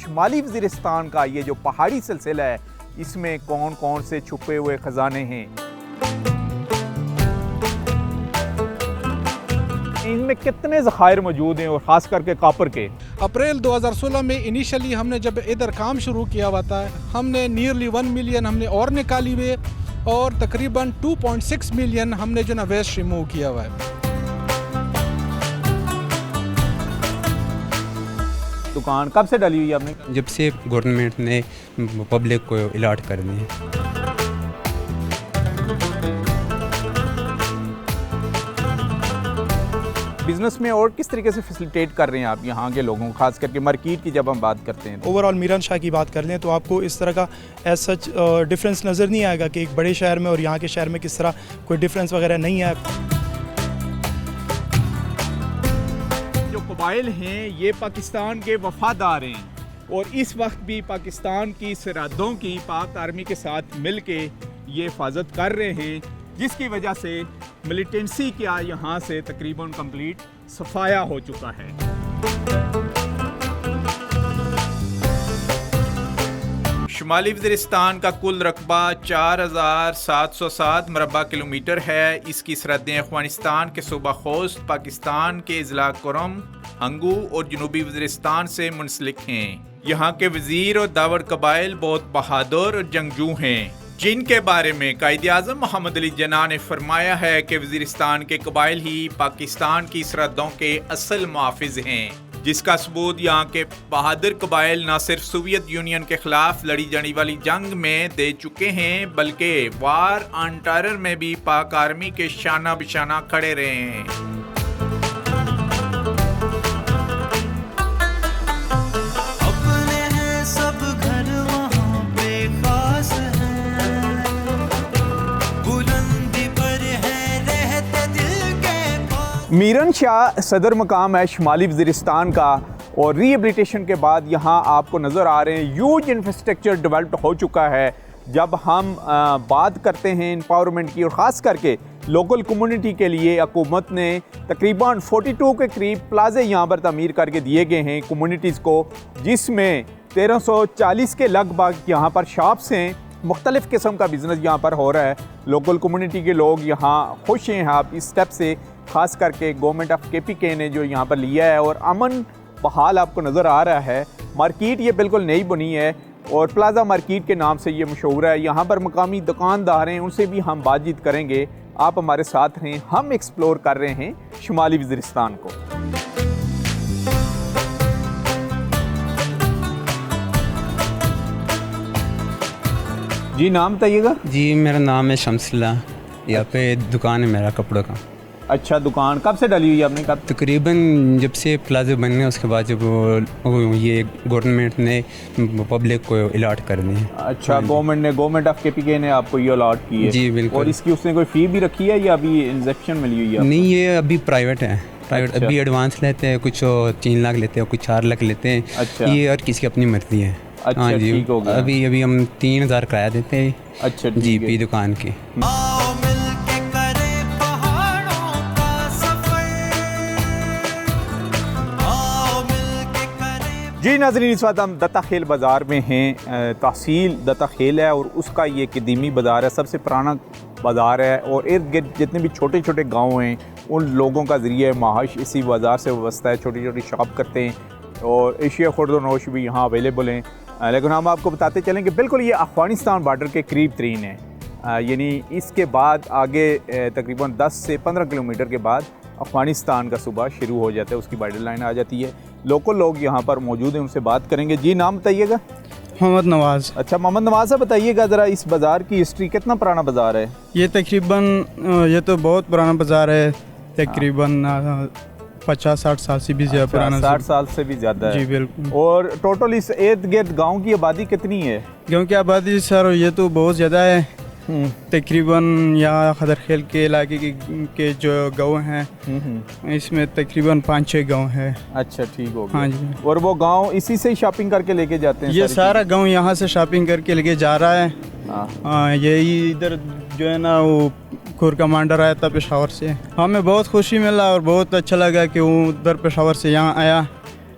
शुमाली वज़ीरिस्तान का ये जो पहाड़ी सिलसिला है, इसमें कौन कौन से छुपे हुए ख़जाने हैं, इनमें कितने ज़खायर मौजूद हैं और ख़ास करके कॉपर के। अप्रैल 2016 में इनिशियली हमने जब इधर काम शुरू किया हुआ था, हमने नियरली 1 मिलियन हमने और निकाली हुए और तकरीबन 2.6 मिलियन हमने जो ना वेस्ट रिमूव किया हुआ है। दुकान कब से डली हुई है आपने? जब से गवर्नमेंट ने पब्लिक को अलॉट कर दी है। बिजनेस में और किस तरीके से फैसिलिटेट कर रहे हैं आप यहाँ के लोगों को, खास करके मार्केट की जब हम बात करते हैं? ओवरऑल मीरान शाह की बात कर लें तो आपको इस तरह का एज सच डिफरेंस नज़र नहीं आएगा कि एक बड़े शहर में और यहाँ के शहर में किस तरह कोई डिफरेंस वगैरह नहीं है। जो कबाइल हैं ये पाकिस्तान के वफादार हैं और इस वक्त भी पाकिस्तान की सरहदों की पाक आर्मी के साथ मिल के ये हिफाजत कर रहे हैं, जिसकी वजह से मिलिटेंसी का यहाँ से तकरीबन कंप्लीट सफाया हो चुका है। शुमाली वज़ीरिस्तान का कुल रकबा 4707 मरबा किलोमीटर है। इसकी सरहदें अफ़गानिस्तान के सूबा खोस्त, पाकिस्तान के ज़िला कुरम, हंगू और जनूबी वज़ीरिस्तान से मुंसलिक हैं। यहाँ के वज़ीर और दावर कबाइल बहुत बहादुर और जंगजू हैं, जिनके बारे में कायद-ए-आज़म मोहम्मद अली जिन्नाह ने फरमाया है कि वज़ीरिस्तान के कबाइल ही पाकिस्तान की सरहदों के असल मुहाफ़िज़ हैं, जिसका सबूत यहाँ के बहादुर कबाइल न सिर्फ सोवियत यूनियन के खिलाफ लड़ी जाने वाली जंग में दे चुके हैं, बल्कि वार ऑन टेरर में भी पाक आर्मी के शाना बिशाना खड़े रहे हैं। मीरन शाह सदर मकाम है शुमाली वज़ीरिस्तान का और रिहेबिलिटेशन के बाद यहाँ आपको नज़र आ रहे हैं ह्यूज इंफ्रास्ट्रक्चर डेवलप्ड हो चुका है। जब हम बात करते हैं एम्पावरमेंट की और ख़ास करके लोकल कम्युनिटी के लिए हुकूमत ने तकरीबन 42 के करीब प्लाजे यहाँ पर तमीर करके दिए गए हैं कम्युनिटीज़ को, जिसमें 1340 के लगभग यहाँ पर शॉप्स हैं। मुख्तलिफ़ किस्म का बिज़नेस यहाँ पर हो रहा है। लोकल कम्युनिटी के लोग यहाँ खुश हैं आप इस स्टेप से, ख़ास करके गवर्नमेंट ऑफ KPK ने जो यहाँ पर लिया है और अमन बहाल आपको नज़र आ रहा है। मार्केट ये बिल्कुल नई बनी है और प्लाजा मार्केट के नाम से ये मशहूर है। यहाँ पर मकामी दुकानदार हैं, उनसे भी हम बातचीत करेंगे। आप हमारे साथ रहें, हम एक्सप्लोर कर रहे हैं शुमाली वज़ीरिस्तान को। जी नाम बताइएगा। जी मेरा नाम है शमसुल्ला, यहाँ पे दुकान है मेरा कपड़ों का। अच्छा, दुकान कब से डली हुई है आपने? कब? तकरीबन जब से प्लाजा बनने उसके बाद जब ये गवर्नमेंट ने पब्लिक को अलॉट कर दी है। अच्छा, गवर्नमेंट ऑफ KPK ने आपको ये अलॉट की है? जी बिल्कुल। और इसकी उसने कोई फ़ी भी रखी है या अभी इंजेक्शन मिली हुई है? नहीं, ये अभी प्राइवेट है। अच्छा। अभी एडवांस लेते हैं, कुछ 3 लाख लेते हैं, कुछ 4 लाख लेते हैं। अच्छा। ये और किसी की अपनी मर्जी है। अच्छा, हाँ जी, ठीक हो गया। अभी हम 3000 किराया देते हैं। अच्छा, GP दुकान की। जी नाज़रीन, इस वक्त हम दत्ता खेल बाज़ार में हैं। तहसील दत्ता खेल है और उसका ये कदीमी बाज़ार है, सबसे पुराना बाज़ार है और इर्द गिर्द जितने भी छोटे छोटे गांव हैं उन लोगों का ज़रिए माहश इसी बाज़ार से वाबस्ता है। छोटी छोटी शॉप करते हैं और एशिया खुर्द व नोश भी यहाँ अवेलेबल हैं। लेकिन हम आपको बताते चलें कि बिल्कुल ये अफ़गानिस्तान बार्डर के करीब तरीन है, यानी इसके बाद आगे तकरीबन 10 से 15 किलोमीटर के बाद अफ़गानिस्तान का सूबा शुरू हो जाता है, उसकी बॉर्डर लाइन आ जाती है। लोकल लोग यहाँ पर मौजूद हैं, उनसे बात करेंगे। जी नाम बताइएगा। मोहम्मद नवाज़। अच्छा, मोहम्मद नवाज़ साहब बताइएगा ज़रा इस बाज़ार की हिस्ट्री, कितना पुराना बाज़ार है? ये तकरीबन ये तो बहुत पुराना बाज़ार है, तकरीबन 50-60 साल से भी ज़्यादा पुराना। 60 साल से भी ज़्यादा है? जी बिल्कुल। और टोटल इस इर्द गिर्द गाँव की आबादी कितनी है? गाँव की आबादी सर ये तो बहुत ज़्यादा है, तकरीबन यहाँ खदरखेल के इलाके के जो गाँव हैं इसमें तकरीबन 5-6 गाँव हैं। अच्छा, ठीक हो गया। हाँ जी। और वो गांव इसी से शॉपिंग करके लेके जाते हैं? ये सारा गांव यहाँ से शॉपिंग करके लेके जा रहा है। हाँ, यही इधर जो है ना वो कोर कमांडर आया था पेशावर से, हमें बहुत खुशी मिला और बहुत अच्छा लगा कि वो उधर पेशावर से यहाँ आया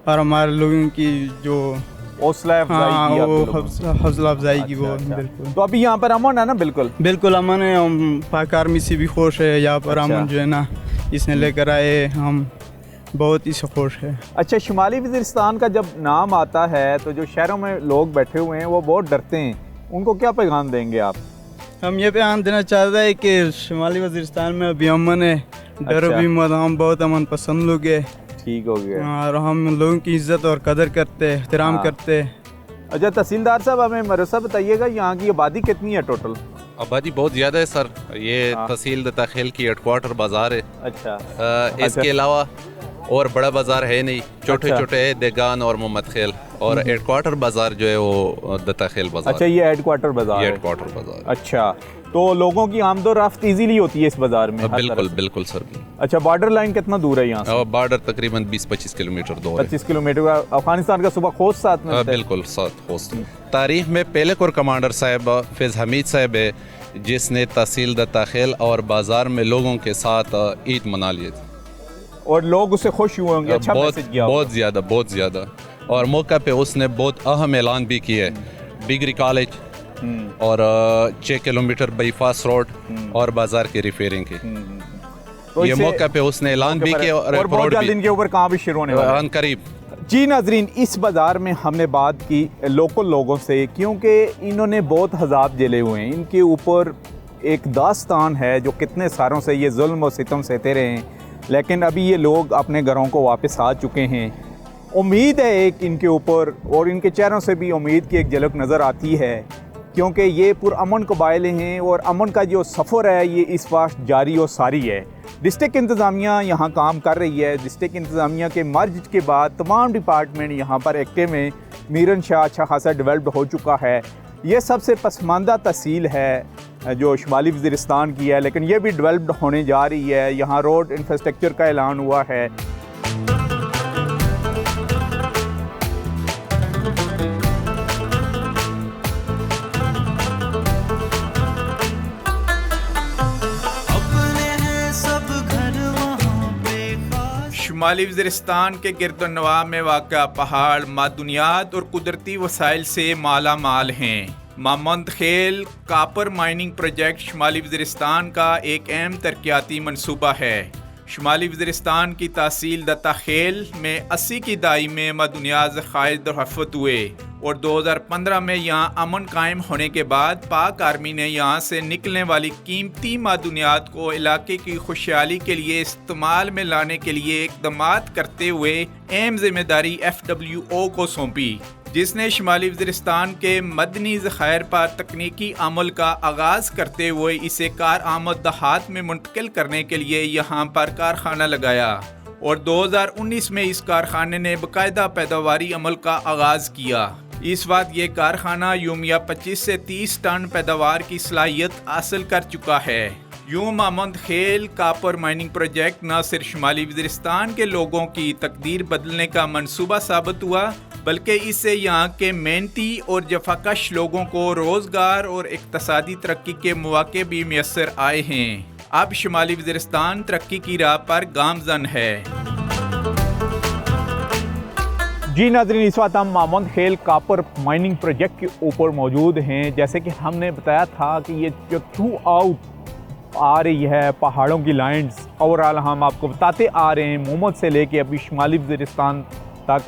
और हमारे लोगों की जो हौसला अफजाई हाँ की आप वो लोगों ने? हौसला अफजाई की वो अच्छा। बिल्कुल तो अभी यहाँ पर अमन है ना? बिल्कुल बिल्कुल अमन है। हम पाक आर्मी से भी खुश है यहाँ पर। अच्छा। अमन जो है ना इसने लेकर आए, हम बहुत ही खुश है। अच्छा, शुमाली वज़ीरिस्तान का जब नाम आता है तो जो शहरों में लोग बैठे हुए हैं वो बहुत डरते हैं, उनको क्या पैगाम देंगे आप? हम ये पैगाम देना चाहते हैं कि शुमाली वज़ीरिस्तान में अभी अमन है, डरो अच्छा। भी मत। हम बहुत अमन पसंद लोग हैं ठीक हो गया। और हम लोगों की इज्जत और कदर करते, एहतराम हाँ। करते। अच्छा, तहसीलदार साहब हमें मरसा बताइएगा, यहाँ की आबादी कितनी है टोटल? आबादी बहुत ज़्यादा है सर। ये हाँ। तहसील दताखेल की हेडक्वार्टर बाज़ार है। अच्छा इसके अलावा और बड़ा बाज़ार है नहीं, छोटे अच्छा। छोटे है देगान और मोहम्मद खेल, और हेडक्वार्टर बाज़ार जो है वो दताखेल बाज़ार। अच्छा, ये हेडक्वार्टर बाजार ये है। हेडक्वार्टर बाज़ार। अच्छा, तो लोगों की आमदोरफ्त इजीली होती है इस बाजार में? हर बिल्कुल तरफ से? बिल्कुल सर। अच्छा, बॉर्डर लाइन कितना दूर है यहाँ से? और बॉर्डर तकरीबन 20-25 किलोमीटर दूर है। 25 किलोमीटर का। अफगानिस्तान का सूबा खोस्त साथ में होता है? बिल्कुल साथ होस्ट। तारीख में पहले कोर कमांडर साहब फैज़ हमीद साहब है जिसने तहसील दताखेल और बाज़ार में लोगों के साथ ईद मना लिए थे। और लोग उससे खुश हुए होंगे, अच्छा बहुत मैसेज किया होगा। बहुत ज़्यादा, बहुत ज़्यादा। और मौका पे उसने बहुत अहम ऐलान भी किया है, डिग्री कॉलेज और 6 किलोमीटर बाईपास रोड और बाजार के रिपेयरिंग के। तो ये इससे- मौका पे उसने ऐलान भी किया और बहुत रोड जल्द भी इनके ऊपर काम भी शुरू होने वाला है। करीब। जी नाजरीन, इस बाज़ार में हमने बात की लोकल लोगों से, क्योंकि इन्होंने बहुत हज़ाब झेले हुए हैं। इनके ऊपर एक दास्तान है जो कितने सालों से ये जुल्म और सितम सहते रहे हैं, लेकिन अभी ये लोग अपने घरों को वापस आ चुके हैं। उम्मीद है एक इनके ऊपर, और इनके चेहरों से भी उम्मीद की एक झलक नज़र आती है, क्योंकि ये पुरअमन कबाइले हैं और अमन का जो सफ़र है ये इस वक्त जारी और सारी है। डिस्ट्रिक्ट इंतज़ामिया यहाँ काम कर रही है। डिस्ट्रिक्ट इंतज़ामिया के मर्ज के बाद तमाम डिपार्टमेंट यहाँ पर एक्टिव में। मीरन शाह अच्छा खासा डेवलप्ड हो चुका है। ये सबसे पसमानदा तहसील है जो शुमाली वज़ीरिस्तान की है, लेकिन ये भी डेवलप्ड होने जा रही है। यहाँ रोड इंफ्रास्ट्रक्चर का ऐलान हुआ है। शुमाली वज़ीरिस्तान के गिरदोनवा में वाक़ा पहाड़ मादुनियात और कुदरती वसाइल से माला माल हैं। मोहम्मद खेल कापर माइनिंग प्रोजेक्ट शुमाली वज़ीरिस्तान का एक अहम तरक्याती मनसूबा है। शुमाली वज़ीरिस्तान की तहसील दताखेल में 80 की दहाई में मादुनियात ज़खायर दरहफ़त हुए और 2015 में यहाँ अमन कायम होने के बाद पाक आर्मी ने यहाँ से निकलने वाली कीमती मादुनियात को इलाके की खुशहाली के लिए इस्तेमाल में लाने के लिए इक़दामात करते हुए अहम जिम्मेदारी FWO को सौंपी, जिसने शुमाली वज़ीरिस्तान के मदनी ज़खायर पर तकनीकी अमल का आगाज़ करते हुए इसे कार आमद दहात में मुंतकिल करने के लिए यहाँ पर कारखाना लगाया और 2019 में इस कारखाने ने बाकायदा पैदावारी अमल का आगाज़ किया। इस वक्त ये कारखाना यूमिया 25 से 30 टन पैदावार की सलाहियत हासिल कर चुका है। यूं मोहम्मद खेल कापर माइनिंग प्रोजेक्ट न सिर्फ शुमाली वज़ीरिस्तान के लोगों की तकदीर बदलने का मंसूबा साबित हुआ, बल्कि इससे यहाँ के मेहनती और जफाकश लोगों को रोज़गार और इक़्तिसादी तरक्की के मौके भी मैसर आए हैं। अब शुमाली वज़ीरिस्तान तरक्की की राह पर गामज़न है। जी नाज़रीन, इस वक्त हम मोहम्मद खेल कापर माइनिंग प्रोजेक्ट के ऊपर मौजूद हैं। जैसे कि हमने बताया था कि ये जो थ्रू आउट आ रही है पहाड़ों की लाइन्स, ओवरऑल हम आपको बताते आ रहे हैं मोहम्मद से लेके अभी शुमाली वज़ीरिस्तान तक।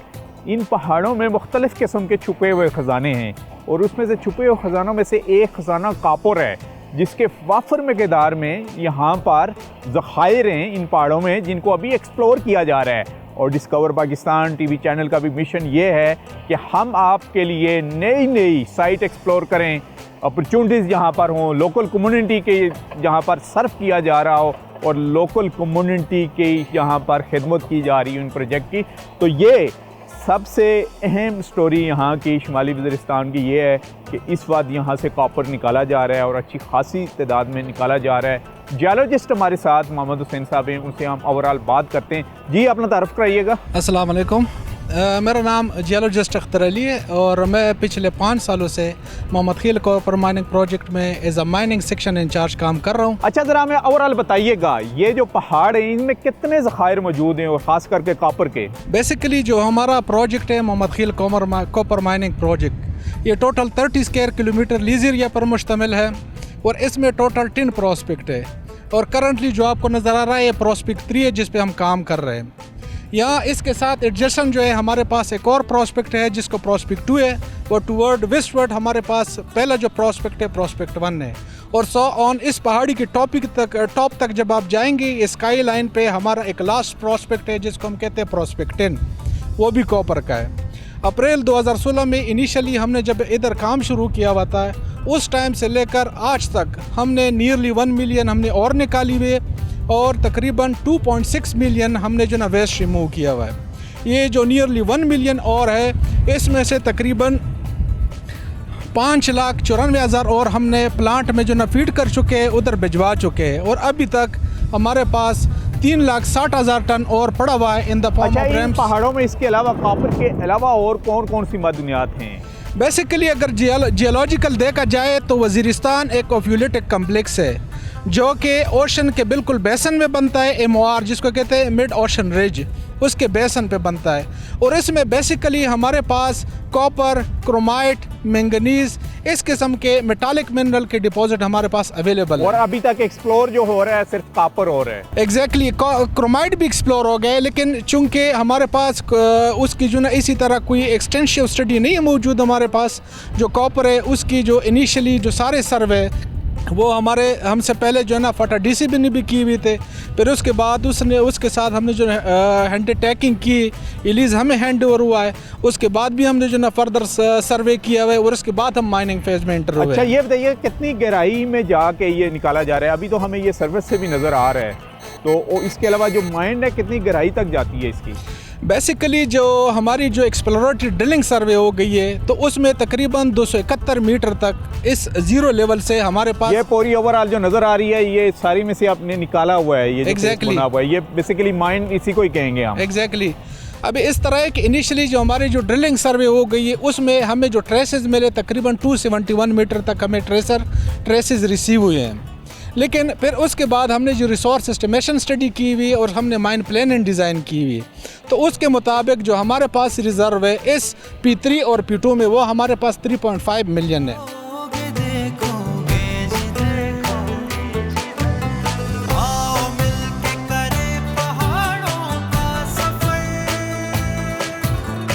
इन पहाड़ों में मुख्तलिफ़ किस्म के छुपे हुए ख़जाने हैं और उसमें से छुपे हुए ख़जानों में से एक ख़जाना कापर है, जिसके वाफर मकदार में यहाँ पर ज़खायर हैं इन पहाड़ों में, जिनको अभी एक्सप्लोर किया जा रहा है। और डिस्कवर पाकिस्तान टीवी चैनल का भी मिशन ये है कि हम आपके लिए नई नई साइट एक्सप्लोर करें, अपॉर्चुनिटीज़ यहाँ पर हों, लोकल कम्युनिटी के यहाँ पर सर्व किया जा रहा हो और लोकल कम्युनिटी के यहाँ पर खिदमत की जा रही है इन प्रोजेक्ट की। तो ये सबसे अहम स्टोरी यहाँ की शुमाली वज़ीरिस्तान की ये है कि इस वक्त यहाँ से कॉपर निकाला जा रहा है और अच्छी खासी तादाद में निकाला जा रहा है। जियोलॉजिस्ट हमारे साथ मोहम्मद हुसैन साहब हैं, उनसे हम ओवरऑल बात करते हैं। जी, अपना तारुफ कराइएगा। अस्सलाम वालेकुम। मेरा नाम जियोलॉजिस्ट अख्तर अली है और मैं पिछले 5 सालों से Mohammad Khil copper mining project में as a mining section incharge काम कर रहा हूँ। अच्छा, ज़रा हमें ओवरऑल बताइएगा, ये जो पहाड़ हैं इनमें कितने ज़खायर मौजूद हैं और ख़ास करके कॉपर के? बेसिकली जो हमारा प्रोजेक्ट है Mohammad Khil copper mining project, ये total 30 square kilometre lease area पर मुश्तमिल है और इसमें टोटल 10 प्रोस्पेक्ट है और करंटली जो आपको नज़र आ रहा है ये प्रोस्पेक्ट 3 है जिस पे हम काम कर रहे हैं। यहाँ इसके साथ एडजस्टन जो है हमारे पास एक और प्रोस्पेक्ट है जिसको प्रोस्पेक्ट 2 है, वो टूवर्ड वेस्टवर्ड हमारे पास पहला जो प्रोस्पेक्ट है प्रोस्पेक्ट 1 है। और सो ऑन इस पहाड़ी के टॉप तक जब आप जाएंगे स्काई लाइन पे हमारा एक लास्ट प्रोस्पेक्ट है जिसको हम कहते हैं प्रोस्पेक्ट 10, वो भी कॉपर का है। अप्रैल 2016 में इनिशियली हमने जब इधर काम शुरू किया हुआ था उस टाइम से लेकर आज तक हमने नियरली 1 मिलियन हमने और निकाली हुई और तकरीबन 2.6 मिलियन हमने जो ना वेस्ट रिमूव किया हुआ है। ये जो नियरली 1 मिलियन और है इसमें से तकरीबन 5,94,000 और हमने प्लांट में जो ना फीड कर चुके हैं, उधर भिजवा चुके हैं और अभी तक हमारे पास 3,60,000 टन और पड़ा हुआ है in the form of rams. पहाड़ों में इसके अलावा कॉपर के अलावा और कौन कौन सी मादनियात हैं? बेसिकली अगर जियोलॉजिकल देखा जाए तो वजीरिस्तान एक ओफ्यूलेटिक कम्प्लेक्स है जो कि ओशन के बिल्कुल बेसन में बनता है, MOR जिसको कहते हैं मिड ओशन रिज, उसके बेसन पे बनता है और इसमें बेसिकली हमारे पास कॉपर, क्रोमाइट, मैंगनीज इस किस्म के मेटालिक मिनरल के डिपॉजिट हमारे पास अवेलेबल है। और अभी तक एक्सप्लोर जो हो रहा है सिर्फ कॉपर हो रहा है। एग्जैक्टली क्रोमाइट भी एक्सप्लोर हो गए लेकिन चूंकि हमारे पास उसकी जो ना इसी तरह कोई एक्सटेंसिव स्टडी नहीं है मौजूद हमारे पास। जो कॉपर है उसकी जो इनिशियली जो सारे सर्वे वो हमसे पहले जो है ना फटा DCB ने भी की हुई थे, फिर उसके बाद उसके साथ हमने जो हैंड टैगिंग की, रिलीज़ हमें हैंड ओवर हुआ है, उसके बाद भी हमने जो ना फर्दर सर्वे किया हुआ है और उसके बाद हम माइनिंग फेज में एंटर हुए। अच्छा, ये बताइए कितनी गहराई में जाके ये निकाला जा रहा है? अभी तो हमें ये सर्विस से भी नज़र आ रहा है, तो इसके अलावा जो माइंड है कितनी गहराई तक जाती है इसकी? बेसिकली जो हमारी जो एक्सप्लोरेटरी ड्रिलिंग सर्वे हो गई है तो उसमें तकरीबन 271 मीटर तक इस जीरो लेवल से हमारे पास ये पूरी ओवरऑल जो नज़र आ रही है ये सारी में से आपने निकाला हुआ है, ये Exactly. बना हुआ है, ये बेसिकली माइंड इसी को ही कहेंगे हम। एग्जैक्टली अभी इस तरह है कि इनिशियली जो हमारी जो ड्रिलिंग सर्वे हो गई है उसमें हमें जो ट्रेसेस मिले तकरीबन 271 मीटर तक हमें ट्रेसेस रिसीव हुए हैं, लेकिन फिर उसके बाद हमने जो रिसोर्स एस्टिमेशन स्टडी की हुई और हमने माइन प्लानिंग डिज़ाइन की हुई तो उसके मुताबिक जो हमारे पास रिज़र्व है इस P3 और P2 में वो हमारे पास 3.5 मिलियन है।